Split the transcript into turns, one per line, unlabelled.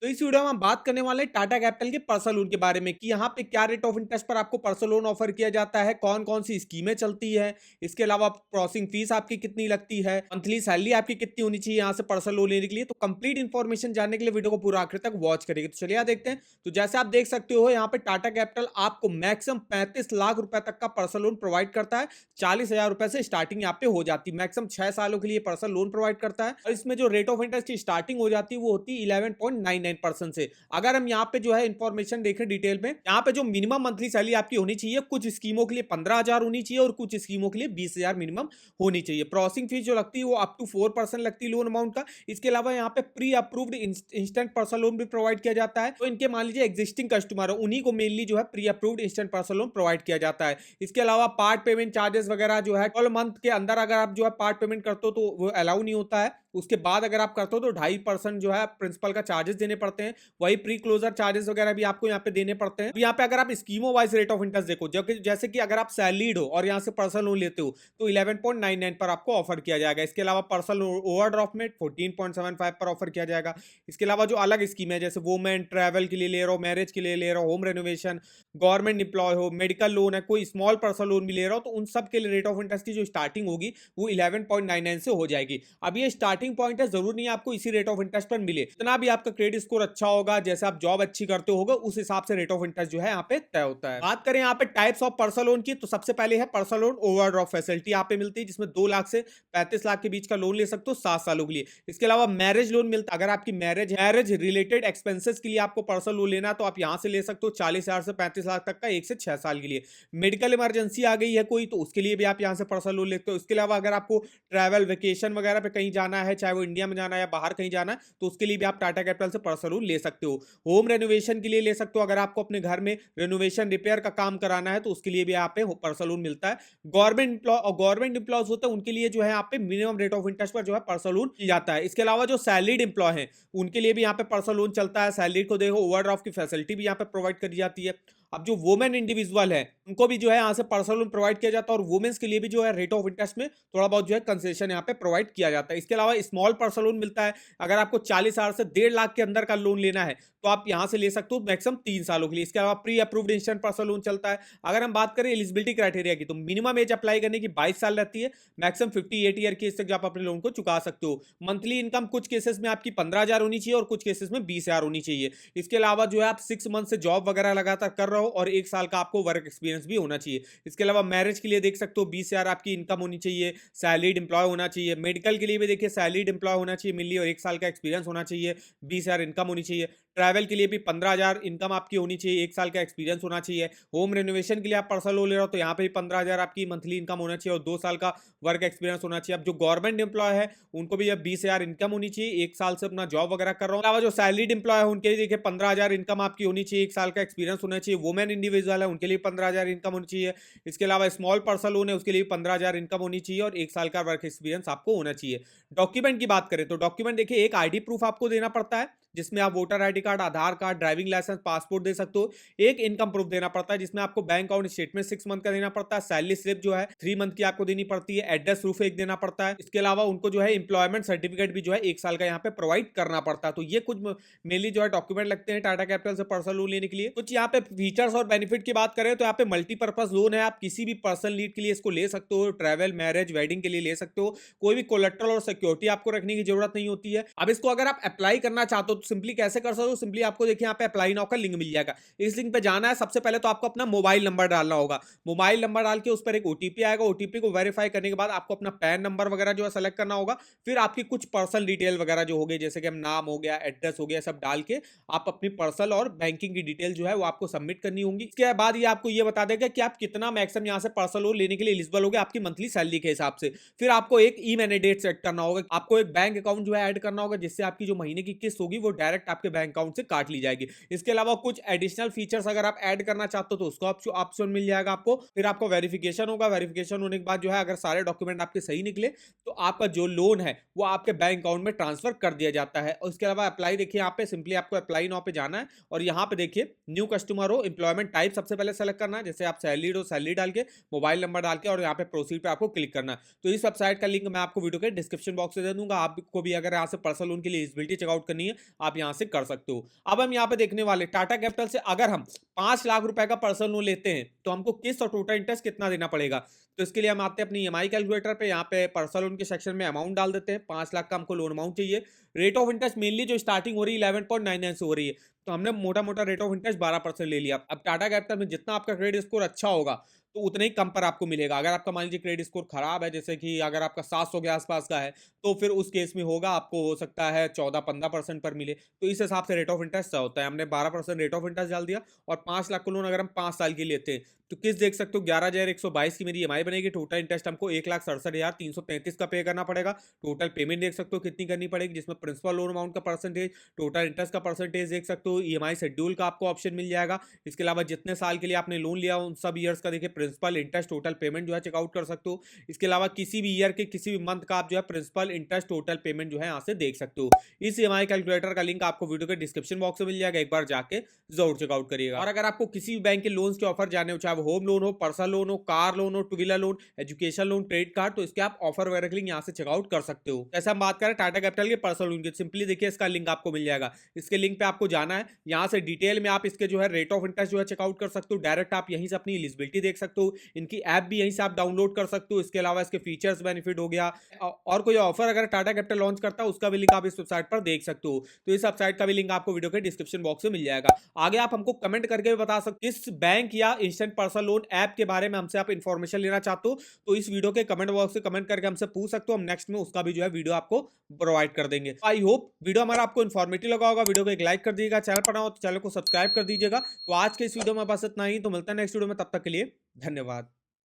तो इस वीडियो में हम बात करने वाले हैं टाटा कैपिटल के पर्सनल लोन के बारे में कि यहाँ पे क्या रेट ऑफ इंटरेस्ट पर आपको पर्सनल लोन ऑफर किया जाता है, कौन कौन सी स्कीमें चलती है, इसके अलावा प्रोसेसिंग फीस आपकी कितनी लगती है, मंथली सैलरी आपकी कितनी होनी चाहिए यहाँ से पर्सनल लोन लेने के लिए। तो कंप्लीट इन्फॉर्मेशन जानने के लिए वीडियो को पूरा आखिर तक वॉच करेंगे। तो चलिए यहाँ देखते हैं। तो जैसे आप देख सकते हो यहाँ पे टाटा कैपिटल आपको मैक्सिमम 35 लाख रुपए तक का पर्सनल लोन प्रोवाइड करता है। 40,000 रुपए से स्टार्टिंग यहाँ पे हो जाती है। मैक्सिमम 6 सालों के लिए पर्सनल लोन प्रोवाइड करता है और इसमें जो रेट ऑफ इंटरेस्ट की स्टार्टिंग हो जाती है वो होती है 11.99% से। अगर हम यहाँ पे जो है इंफॉर्मेशन देखें डिटेल में, यहाँ पे जो मिनिमम मंथली सैलरी आपकी होनी चाहिए, कुछ स्कीमों के लिए 15,000 होनी चाहिए और कुछ स्कीमों के लिए 20,000 मिनिमम होनी चाहिए। प्रोसेसिंग फीस जो लगती है वो अप टू 4% लगती है लोन अमाउंट का। इसके अलावा यहाँ पे pre approved instant personal loan भी प्रोवाइड किया जाता है। तो इनके मान लीजिए एग्जिस्टिंग कस्टमर है, उन्हीं को मेनली जो है pre approved instant personal loan provide किया जाता है। इसके अलावा पार्ट पेमेंट चार्जेस वगैरह जो है 12 मंथ के अंदर अगर आप जो है पार्ट पेमेंट करते हो तो वो अलाउ नहीं होता है। उसके बाद अगर आप करते हो तो 2.5% जो है प्रिंसिपल का चार्जेस देने पड़ते हैं। वही प्री क्लोजर चार्जेस वगैरह भी आपको यहाँ पे देने पड़ते हैं। यहाँ पे अगर आप स्कीमों वाइज रेट ऑफ इंटरेस्ट देखो, जैसे कि अगर आप सैलरीड हो और यहाँ से पर्सनल लोन लेते हो तो 11.99 पर आपको ऑफर किया जाएगा। इसके अलावा पर्सनल ओवरड्राफ्ट में 14.75 पर ऑफर किया जाएगा। इसके अलावा जो अलग स्कीम है जैसे वुमेन ट्रैवल के लिए ले रहा हो, मैरिज के लिए ले रहा हो, होम रेनोवेशन, गवर्नमेंट एम्प्लॉय हो, मेडिकल लोन है, कोई स्मॉल पर्सनल लोन भी ले रहा हो, तो उन सब के लिए रेट ऑफ इंटरेस्ट की जो स्टार्टिंग होगी वो 11.99 से हो जाएगी। अब ये स्टार्टिंग पॉइंट है, जरूर नहीं आपको इसी रेट ऑफ इंटरेस्ट पर मिले। इतना भी आपका क्रेडिट स्कोर अच्छा होगा, जैसे आप जॉब अच्छी करते होगा उस हिसाब से रेट ऑफ इंटरेस्ट जो है यहाँ पे तय होता है। बात करें यहाँ पे टाइप्स ऑफ पर्सनल लोन की, तो सबसे पहले है पर्सनल लोन ओवरड्राफ्ट फैसिलिटी यहाँ पे मिलती है, जिसमें 2 लाख से 35 लाख के बीच का लोन ले सकते हो 7 सालों के लिए। इसके अलावा मैरिज लोन मिलता है, अगर आपकी मैरिज रिलेटेड एक्सपेंसेस के लिए आपको पर्सनल लोन लेना तो आप यहाँ से ले सकते हो 40,000 से 35 लाख तक का 1 से 6 साल के लिए। मेडिकल इमरजेंसी आ गई है कोई तो उसके लिए भी आप यहाँ से पर्सनल लोन लेते हो। इसके अलावा अगर आपको ट्रैवल वेकेशन वगैरह पे कहीं जाना है, चाहे वो इंडिया में जाना है या बाहर कहीं जाना है, तो उसके लिए भी आप टाटा कैपिटल से पर्सनल लोन ले सकते हो। होम रेनोवेशन के लिए ले सकते हो, अगर आपको अपने घर में रेनोवेशन रिपेयर का काम कराना है तो उसके लिए भी यहाँ पे पर्सनल लोन मिलता है। गवर्नमेंट एम्प्लॉयज होते हैं उनके लिए जो है यहाँ पे मिनिमम रेट ऑफ इंटरेस्ट पर जो है पर्सनल लोन की जाता है। इसके अलावा जो सैलरीड एम्प्लॉय है उनके लिए भी यहाँ पे पर्सनल लोन चलता है। सैलरीड को देखो ओवरड्राफ्ट की फैसिलिटी भी यहाँ पे प्रोवाइड करी जाती है। अब जो वुमेन इंडिविजुअल है उनको भी जो है यहाँ से पर्सनल लोन प्रोवाइड किया जाता है और वुमेन्स के लिए भी जो है रेट ऑफ इंटरेस्ट में थोड़ा बहुत जो है कंसेशन यहाँ पे प्रोवाइड किया जाता है। इसके अलावा स्मॉल पर्सनल लोन मिलता है, अगर आपको 40,000 से 1.5 लाख के अंदर का लोन लेना है तो आप यहाँ से ले सकते हो मैक्सिमम 3 सालों के लिए। इसके अलावा pre approved instant personal loan चलता है। अगर हम बात करें एलिजिबिलिटी क्राइटेरिया की तो मिनिमम एज अप्लाई करने की 22 साल रहती है, मैक्सिमम 58 ईयर की एज तक आप अपने लोन को चुका सकते हो। मंथली इनकम कुछ केसेस में आपकी 15,000 होनी चाहिए और कुछ केसेस में 20,000 होनी चाहिए। इसके अलावा जो है आप 6 मंथ से जॉब वगैरह लगातार कर रहे हो और 1 साल का आपको वर्क एक्सपीरियंस भी होना चाहिए। इसके अलावा मैरिज के लिए देख सकते हो 20,000 आपकी इनकम होनी चाहिए, सैलरीड एम्प्लॉय होना चाहिए। मेडिकल के लिए भी देखिए सैलरीड एम्प्लॉय होना चाहिए मिली और 1 साल का एक्सपीरियंस होना चाहिए, 20,000 इनकम होनी चाहिए। ट्रैवल के लिए भी 15,000 इनकम आपकी होनी चाहिए, 1 साल का एक्सपीरियंस होना चाहिए। होम रेनोवेशन के लिए आप पर्सनल लोन ले रहे हो तो यहाँ पे भी 15,000 आपकी मंथली इनकम होना चाहिए और 2 साल का वर्क एक्सपीरियंस होना चाहिए। अब जो गवर्नमेंट एम्प्लॉय है उनको भी अब 20,000 इनकम होनी चाहिए, 1 साल से अपना जॉब वगैरह कर रहा हूँ। अलावा जो सैलरीड एम्प्लॉय है उनके लिए देखिए 15,000 इनकम आपकी होनी चाहिए, 1 साल का एक्सपीरियंस होना चाहिए। वुमेन इंडिविजुअल है उनके लिए 15,000 इनकम होनी चाहिए। इसके अलावा स्मॉल पर्सनल लोन है उसके लिए 15,000 इनकम होनी चाहिए और 1 साल का वर्क एक्सपीरियंस आपको होना चाहिए। डॉक्यूमेंट की बात करें तो डॉक्यूमेंट देखिए एक आईडी प्रूफ आपको देना पड़ता है, जिसमें आप वोटर आईडी कार्ड, आधार कार्ड, ड्राइविंग लाइसेंस, पासपोर्ट दे सकते हो। एक इनकम प्रूफ देना पड़ता है जिसमें आपको बैंक अकाउंट स्टेटमेंट 6 मंथ का देना पड़ता है। सैलरी स्लिप जो है 3 मंथ की आपको देनी पड़ती है। एड्रेस प्रूफ एक देना पड़ता है। इसके अलावा उनको जो है एम्प्लॉयमेंट सर्टिफिकेट भी जो है 1 साल का यहाँ पे प्रोवाइड करना पड़ता है। तो ये कुछ मेनली जो है डॉक्यूमेंट लगते हैं टाटा कैपिटल से पर्सनल लोन लेने के लिए। कुछ यहाँ पे फीचर्स और बेनिफिट की बात करें तो यहाँ पे मल्टीपर्पज लोन है, आप किसी भी पर्सनल नीड के लिए इसको ले सकते हो। ट्रैवल, मैरिज, वेडिंग के लिए ले सकते हो। कोई भी कोलेट्रल और सिक्योरिटी आपको रखने की जरूरत नहीं होती है। अब इसको अगर आप अप्लाई करना चाहते हो तो सिंपली कैसे कर सकते हो? सिंपली आपको देखिए यहाँ पे अप्लाई नाउ का लिंक मिल जाएगा। इस लिंक पे जाना है, सबसे पहले तो आपको अपना मोबाइल नंबर डालना होगा। मोबाइल नंबर डाल के उस पर एक ओटीपी आएगा। ओटीपी को वेरीफाई करने के बाद आपको अपना पैन नंबर वगैरह जो है सेलेक्ट करना होगा। फिर आपकी कुछ पर्सनल डिटेल वगैरह जो हो गई, जैसे कि हम नाम हो गया, एड्रेस हो गया, सब डाल के आप अपनी पर्सनल और बैंकिंग की डिटेल जो है वो आपको सबमिट करनी होगी। इसके बाद ये आपको ये बता देगा कि आप कितना मैक्सिमम यहाँ से पर्सनल लोन लेने के लिए एलिजिबल होगे आपकी मंथली सैलरी के हिसाब से। फिर आपको एक ई मैनेडेट सेट करना होगा, आपको एक बैंक अकाउंट जो है ऐड करना होगा, जिससे आपकी जो महीने की किस्त होगी वो डायरेक्ट आपके बैंक अकाउंट से काट ली जाएगी। इसके अलावा कुछ एडिशनल फीचर्स अगर आप ऐड करना चाहते हो तो उसका ऑप्शन मिल जाएगा आपको। फिर आपको वेरिफिकेशन होगा। वेरिफिकेशन होने के बाद जो है अगर सारे डॉक्यूमेंट आपके सही निकले तो आपका जो लोन है वो आपके बैंक अकाउंट में ट्रांसफर कर दिया जाता है। और इसके अलावा अप्लाई देखिए यहाँ पे सिंपली आपको अप्लाई नाउ पे जाना है और यहाँ पे देखिए न्यू कस्टमर हो, एम्प्लॉयमेंट टाइप सबसे पहले सेलेक्ट करना है, जैसे आप सैलरीड हो सैलरी डाल के मोबाइल नंबर डाल के और यहाँ पे प्रोसीड पे आपको क्लिक करना है। तो इस वेबसाइट का लिंक मैं आपको वीडियो के डिस्क्रिप्शन बॉक्स में दे दूंगा। आपको भी अगर यहाँ से पर्सनल लोन के लिए एलिजिबिलिटी चेकआउट करनी है आप यहाँ से कर सकते हो। अब हम यहाँ पे देखने वाले टाटा कैपिटल से अगर हम 5 लाख रुपए का पर्सनल लोन लेते हैं तो हमको किस्त और टोटल इंटरेस्ट कितना देना पड़ेगा। तो इसके लिए हम आते हैं अपनी ईएमआई कैलकुलेटर पे, यहाँ पे पर्सनल लोन के सेक्शन में अमाउंट डाल देते हैं। 5 लाख का हमको लोन अमाउंट चाहिए। रेट ऑफ इंटरेस्ट मेनली जो स्टार्टिंग हो रही है 11.99 से हो रही है, तो हमने मोटा मोटा रेट ऑफ इंटरेस्ट 12% ले लिया। अब टाटा कैपिटल में जितना आपका क्रेडिट स्कोर अच्छा होगा तो उतने ही कम पर आपको मिलेगा। अगर आपका मान लीजिए क्रेडिट स्कोर खराब है, जैसे कि अगर आपका 700 के आसपास का है, तो फिर उस केस में होगा आपको हो सकता है 14-15% पर मिले। तो इस हिसाब से रेट ऑफ इंटरेस्ट होता है। हमने 12% रेट ऑफ इंटरेस्ट डाल दिया और 5 लाख का लोन अगर हम 5 साल के लिए लेते हैं तो किस देख सकते हो 11,122 की मेरी ईएमआई बनेगी। टोटल इंटरेस्ट हमको 1,67,333 का पे करना पड़ेगा। टोटल पेमेंट देख सकते हो कितनी करनी पड़ेगी, जिसमें प्रिंसिपल लोन अमाउंट का परसेंटेज, टोटल इंटरेस्ट का परसेंटेज देख सकते हो, ईएमआई शेड्यूल का आपको ऑप्शन मिल जाएगा। इसके अलावा जितने साल के लिए आपने लोन लिया उन सब ईयर्स का देखिए प्रिंसिपल इंटरेस्ट टोटल पेमेंट जो है चेकआउट कर सकते हो। इसके अलावा किसी भी ईयर के किसी भी मंथ का आप जो है प्रिंसिपल इंटरेस्ट टोटल पेमेंट जो है यहाँ से देख सकते हो। इस ईएमआई कैलकुलेटर का लिंक आपको वीडियो के डिस्क्रिप्शन बॉक्स में मिल जाएगा, एक बार जाके जरूर चेकआउट करिएगा। और अगर आपको किसी भी बैंक के लोन्स के ऑफर जाने हो, चाहे वो होम लोन हो, पर्सनल लोन हो, कार लोन हो, two wheeler loan, education loan, credit card, तो इसके आप ऑफर वगैरह के लिंक यहाँ से चेकआउट कर सकते हो। जैसे हम बात करें टाटा कैपिटल के पर्सनल लोन की, सिंपली देखिए इसका लिंक आपको मिल जाएगा। इसके लिंक पे आपको जाना है, यहाँ से डिटेल में आप इसके जो है रेट ऑफ इंटरेस्ट जो है चेकआउट कर सकते हो। डायरेक्ट आप यहीं से अपनी एलिजिबिलिटी देख सकते हो, इनकी ऐप भी यहीं से आप डाउनलोड कर सकते हो। इसके अलावा इसके फीचर्स बेनिफिट हो गया और कोई ऑफर अगर टाटा कैपिटल लॉन्च करता है उसका भी लिंक आप इस वेबसाइट पर देख सकते हो। तो इस वेबसाइट का भी लिंक आपको वीडियो के डिस्क्रिप्शन बॉक्स में मिल जाएगा। आगे आप हमको कमेंट करके भी बता सकते किस बैंक या इंस्टेंट पर्सनल लोन ऐप के बारे में हमसे आप इंफॉर्मेशन लेना चाहते हो, तो इस वीडियो के कमेंट बॉक्स से कमेंट करके हमसे पूछ सकते हो। हम नेक्स्ट में उसका भी जो है वीडियो आपको प्रोवाइड कर देंगे। आई होप वीडियो हमारा आपको इन्फॉर्मेटिव लगा होगा। वीडियो को एक लाइक कर दीजिएगा, चैनल पर ना हो तो चैनल को सब्सक्राइब कर दीजिएगा। तो आज के इस वीडियो में बस इतना ही, तो मिलता है नेक्स्ट वीडियो में, तब तक के लिए धन्यवाद।